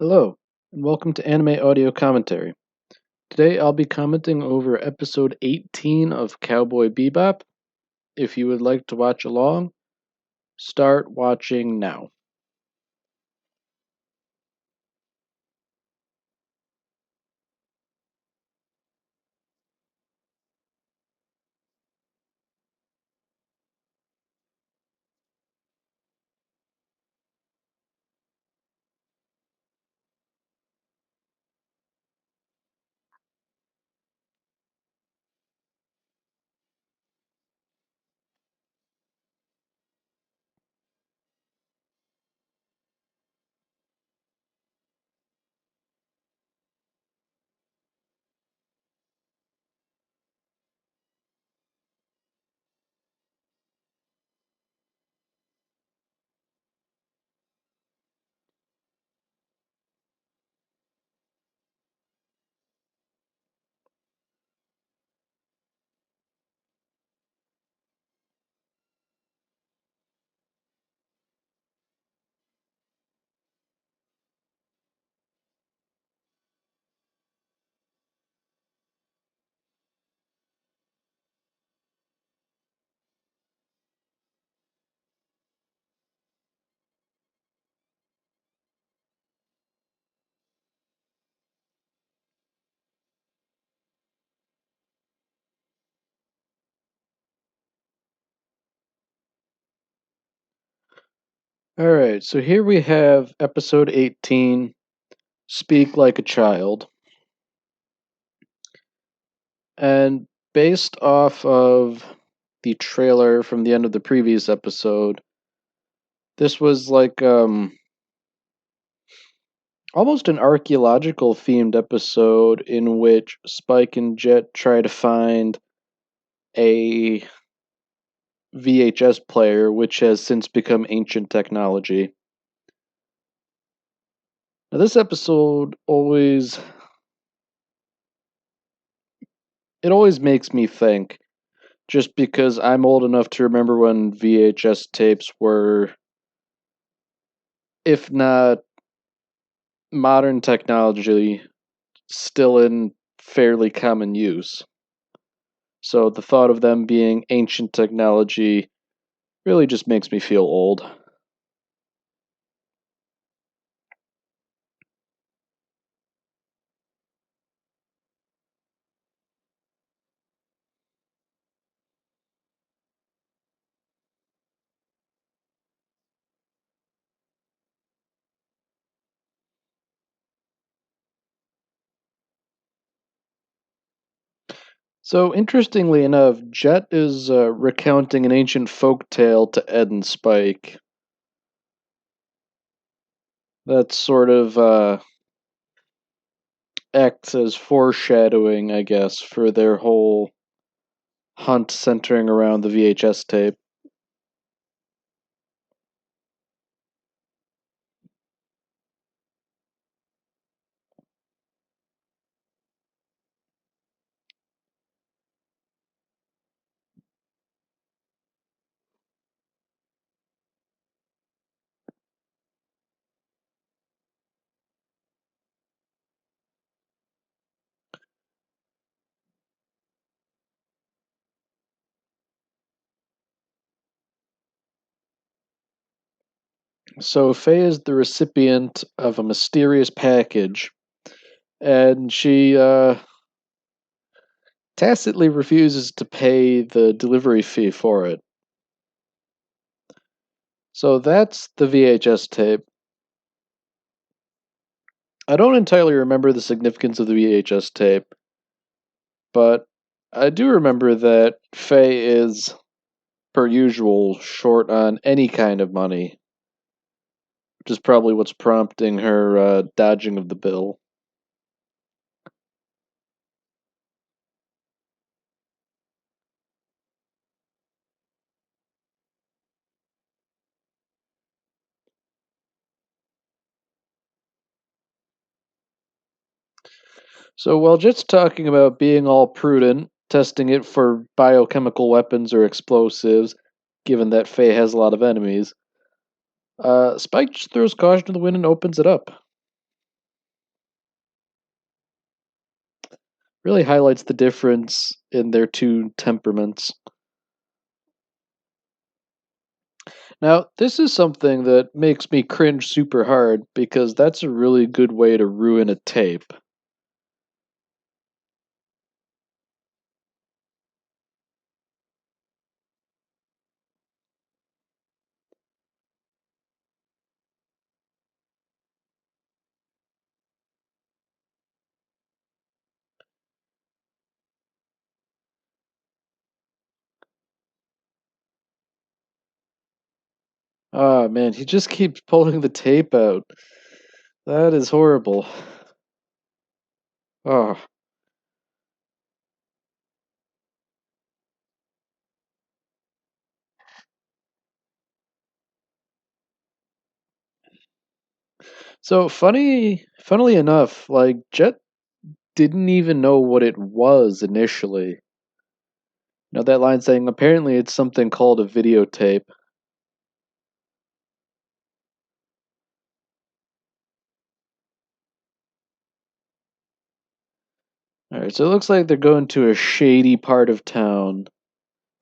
Hello, and welcome to Anime Audio Commentary. Today I'll be commenting over episode 18 of Cowboy Bebop. If you would like to watch along, start watching now. Alright, so here we have episode 18, Speak Like a Child. And based off of the trailer from the end of the previous episode, this was like almost an archaeological themed episode in which Spike and Jet try to find a VHS player which has since become ancient technology. Now this episode always makes me think, just because I'm old enough to remember when VHS tapes were, if not modern technology, still in fairly common use. So the thought of them being ancient technology really just makes me feel old. So, interestingly enough, Jet is recounting an ancient folk tale to Ed and Spike. That sort of acts as foreshadowing, I guess, for their whole hunt centering around the VHS tape. So, Faye is the recipient of a mysterious package, and she tacitly refuses to pay the delivery fee for it. So, that's the VHS tape. I don't entirely remember the significance of the VHS tape, but I do remember that Faye is, per usual, short on any kind of money, which is probably what's prompting her dodging of the bill. So while Jet's talking about being all prudent, testing it for biochemical weapons or explosives, given that Faye has a lot of enemies, Spike just throws caution to the wind and opens it up. Really highlights the difference in their two temperaments. Now, this is something that makes me cringe super hard because that's a really good way to ruin a tape. Ah, man, he just keeps pulling the tape out. That is horrible. Oh. So funnily enough, like Jet didn't even know what it was initially. You know that line saying apparently it's something called a videotape. Alright, so it looks like they're going to a shady part of town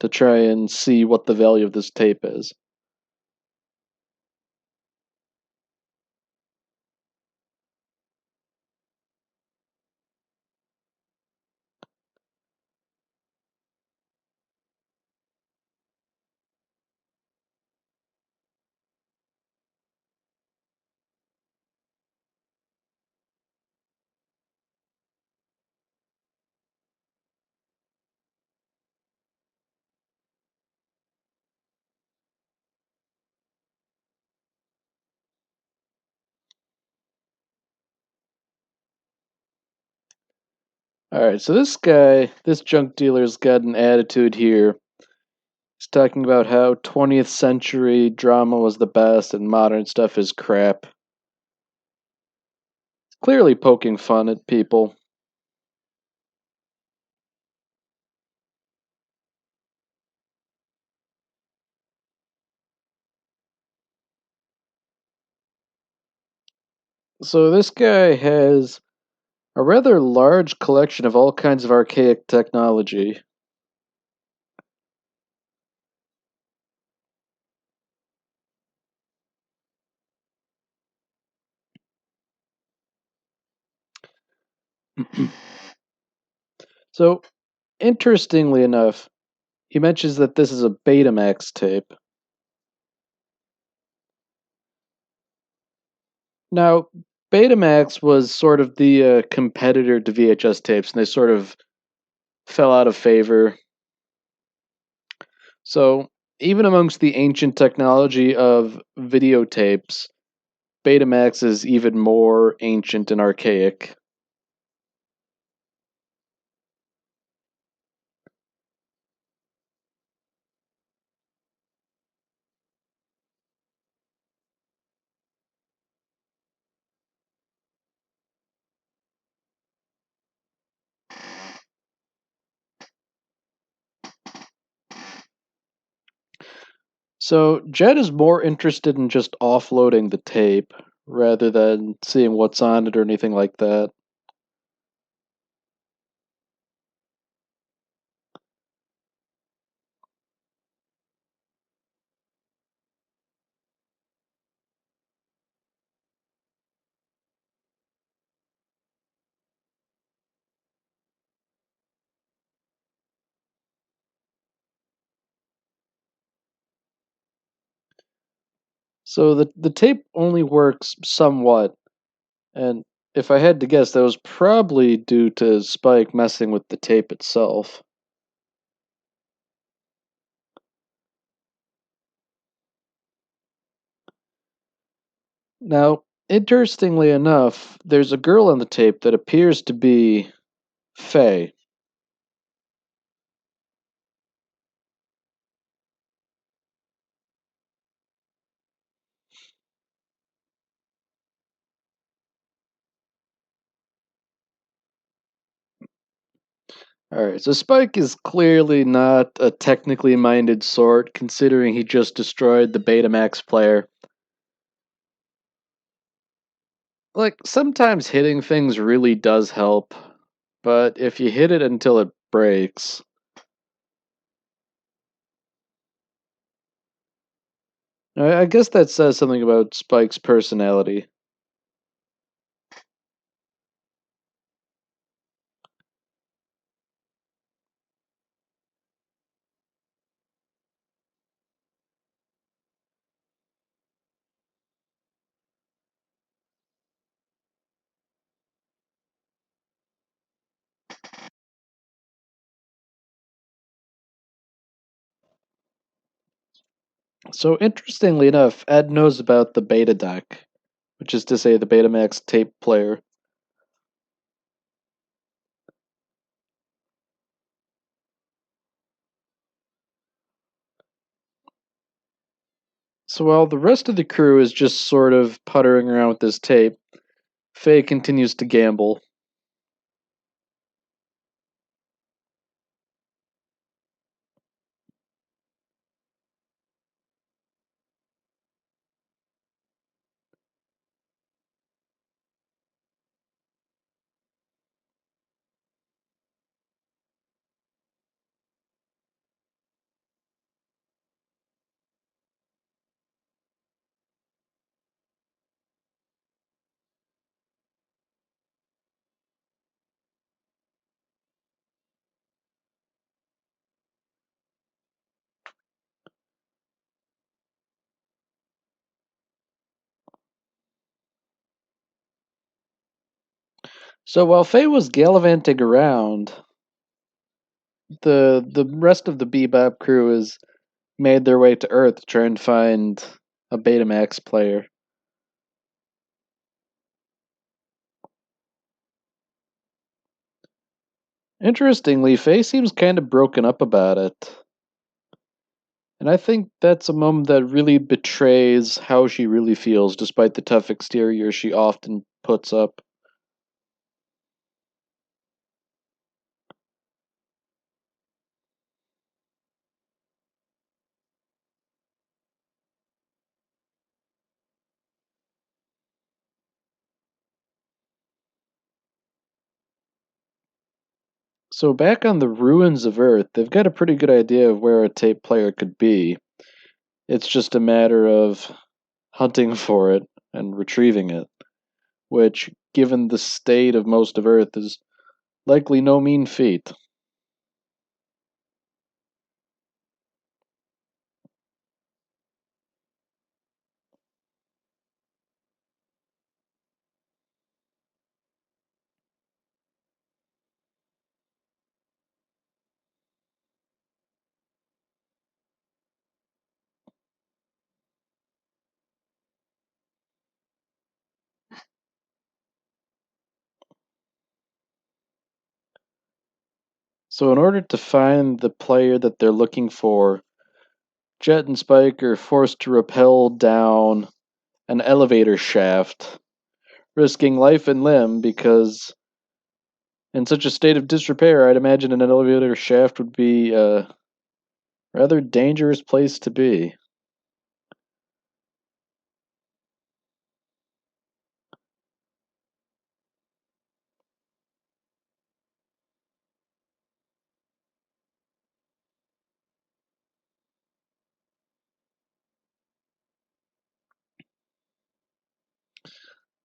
to try and see what the value of this tape is. Alright, so this junk dealer's got an attitude here. He's talking about how 20th century drama was the best and modern stuff is crap. Clearly poking fun at people. So this guy has a rather large collection of all kinds of archaic technology. So, interestingly enough, he mentions that this is a Betamax tape. Now, Betamax was sort of the competitor to VHS tapes, and they sort of fell out of favor. So, even amongst the ancient technology of videotapes, Betamax is even more ancient and archaic. So, Jed is more interested in just offloading the tape rather than seeing what's on it or anything like that. So the tape only works somewhat, and if I had to guess, that was probably due to Spike messing with the tape itself. Now, interestingly enough, there's a girl on the tape that appears to be Faye. Alright, so Spike is clearly not a technically minded sort, considering he just destroyed the Betamax player. Like, sometimes hitting things really does help, but if you hit it until it breaks, I guess that says something about Spike's personality. So, interestingly enough, Ed knows about the beta deck, which is to say the Betamax tape player. So, while the rest of the crew is just sort of puttering around with this tape, Faye continues to gamble. So, while Faye was gallivanting around, the rest of the Bebop crew has made their way to Earth to try and find a Betamax player. Interestingly, Faye seems kind of broken up about it. And I think that's a moment that really betrays how she really feels, despite the tough exterior she often puts up. So, back on the ruins of Earth, they've got a pretty good idea of where a tape player could be. It's just a matter of hunting for it and retrieving it, which, given the state of most of Earth, is likely no mean feat. So, in order to find the player that they're looking for, Jet and Spike are forced to rappel down an elevator shaft, risking life and limb because, in such a state of disrepair, I'd imagine an elevator shaft would be a rather dangerous place to be.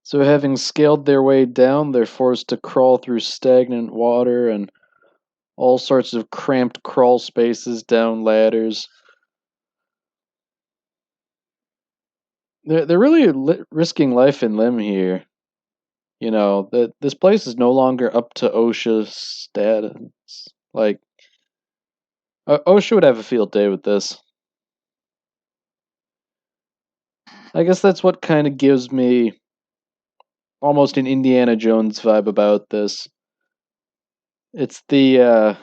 So, having scaled their way down, they're forced to crawl through stagnant water and all sorts of cramped crawl spaces down ladders. They're really risking life and limb here. You know, that this place is no longer up to OSHA status. Like, OSHA would have a field day with this. I guess that's what kind of gives me almost an Indiana Jones vibe about this. It's the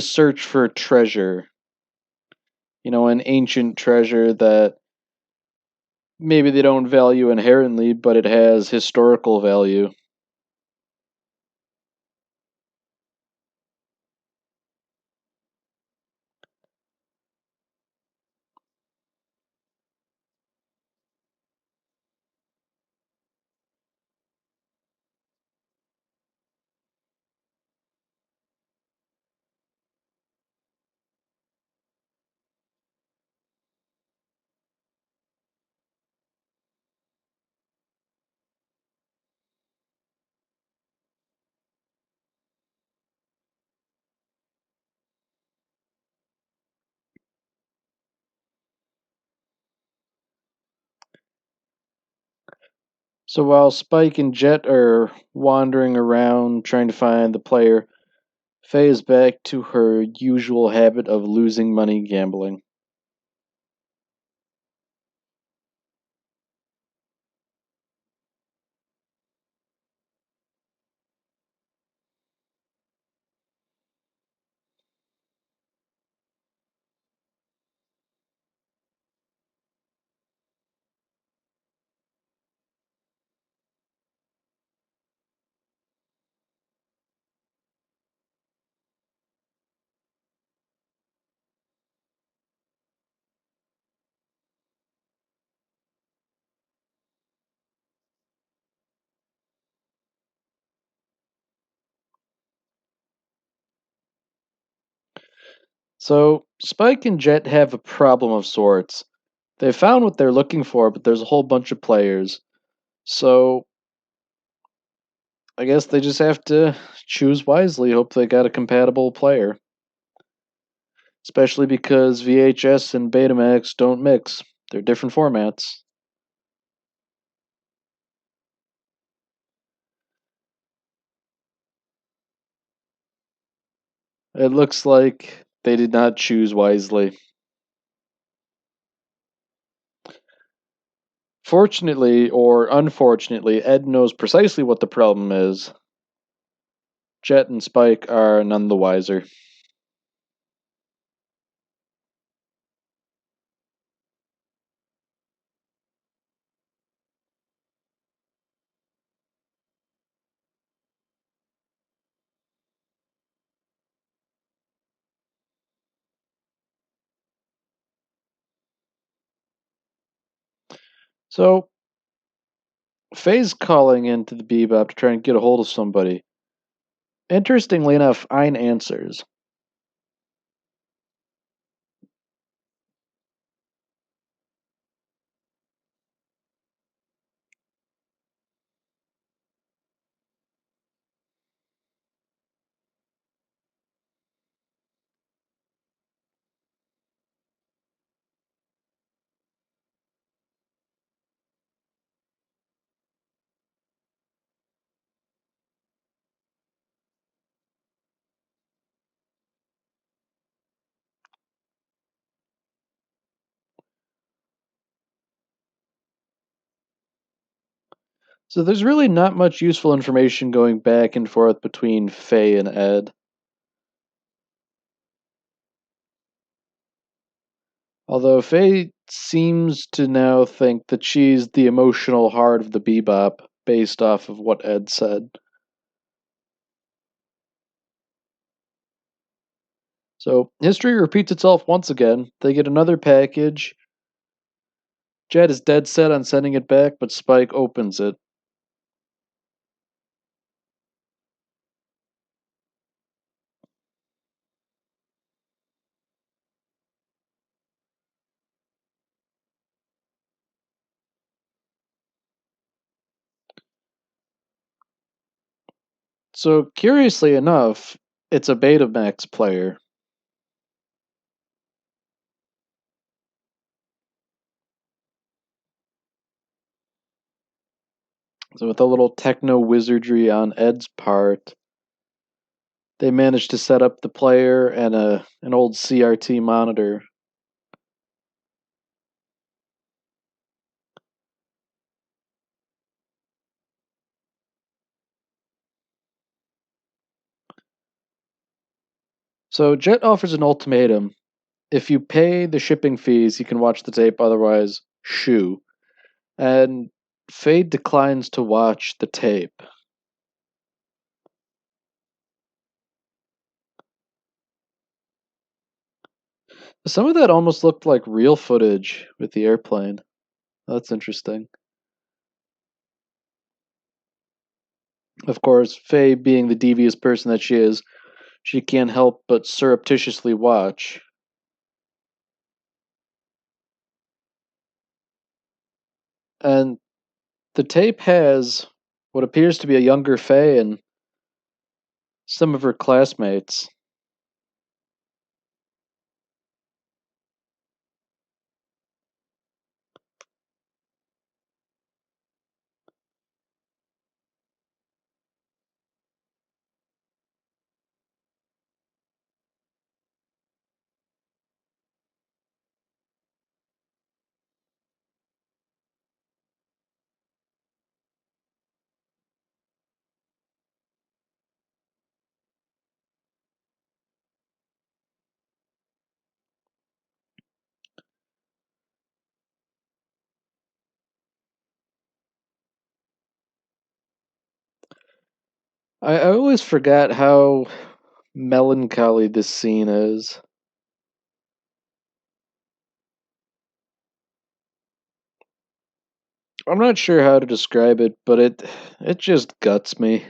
search for treasure. You know, an ancient treasure that maybe they don't value inherently, but it has historical value. So while Spike and Jet are wandering around trying to find the player, Faye is back to her usual habit of losing money gambling. So Spike and Jet have a problem of sorts. They found what they're looking for, but there's a whole bunch of players. So I guess they just have to choose wisely, hope they got a compatible player. Especially because VHS and Betamax don't mix. They're different formats. It looks like they did not choose wisely. Fortunately or unfortunately, Ed knows precisely what the problem is. Jet and Spike are none the wiser. So, Faye's calling into the Bebop to try and get a hold of somebody. Interestingly enough, Ein answers. So there's really not much useful information going back and forth between Faye and Ed. Although Faye seems to now think that she's the emotional heart of the Bebop, based off of what Ed said. So history repeats itself once again. They get another package. Jet is dead set on sending it back, but Spike opens it. So curiously enough, it's a Betamax player. So with a little techno wizardry on Ed's part, they managed to set up the player and an old CRT monitor. So Jet offers an ultimatum. If you pay the shipping fees, you can watch the tape, otherwise, shoo. And Fade declines to watch the tape. Some of that almost looked like real footage with the airplane. That's interesting. Of course, Faye, being the devious person that she is, she can't help but surreptitiously watch. And the tape has what appears to be a younger Faye and some of her classmates. I always forget how melancholy this scene is. I'm not sure how to describe it, but it just guts me.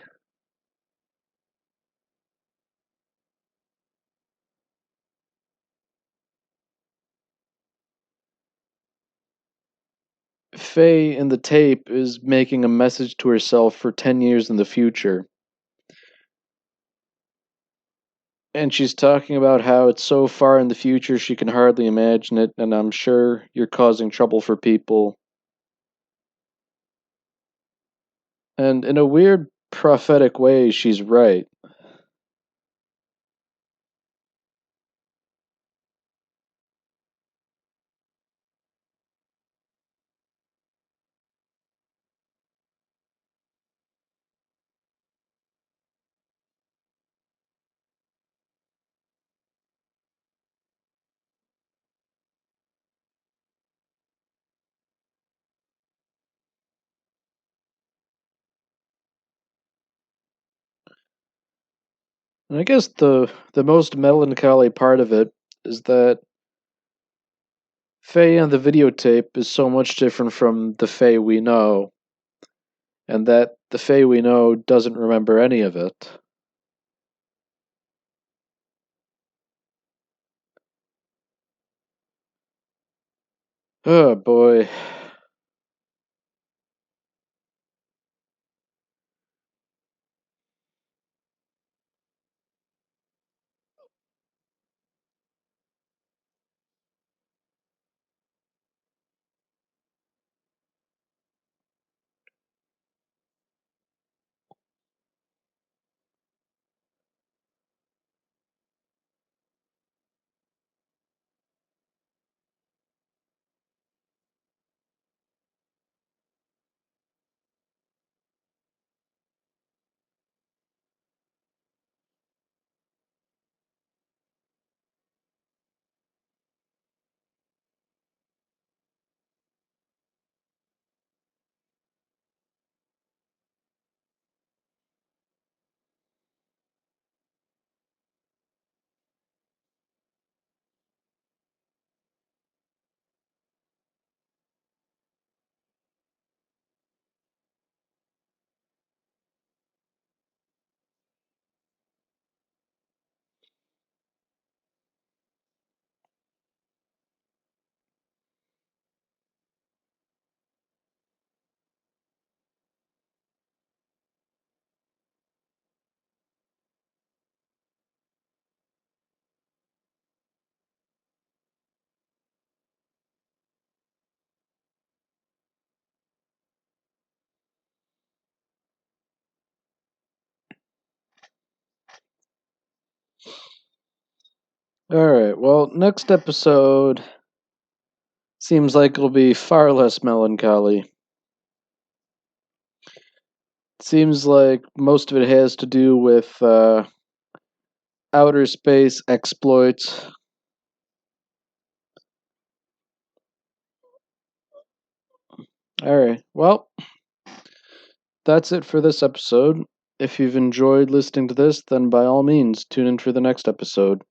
Faye in the tape is making a message to herself for 10 years in the future. And she's talking about how it's so far in the future she can hardly imagine it, and I'm sure you're causing trouble for people. And in a weird prophetic way, she's right. And I guess the most melancholy part of it is that Faye on the videotape is so much different from the Faye we know, and that the Faye we know doesn't remember any of it. Oh boy. Alright, well, next episode seems like it'll be far less melancholy. Seems like most of it has to do with outer space exploits. Alright, well, that's it for this episode. If you've enjoyed listening to this, then by all means, tune in for the next episode.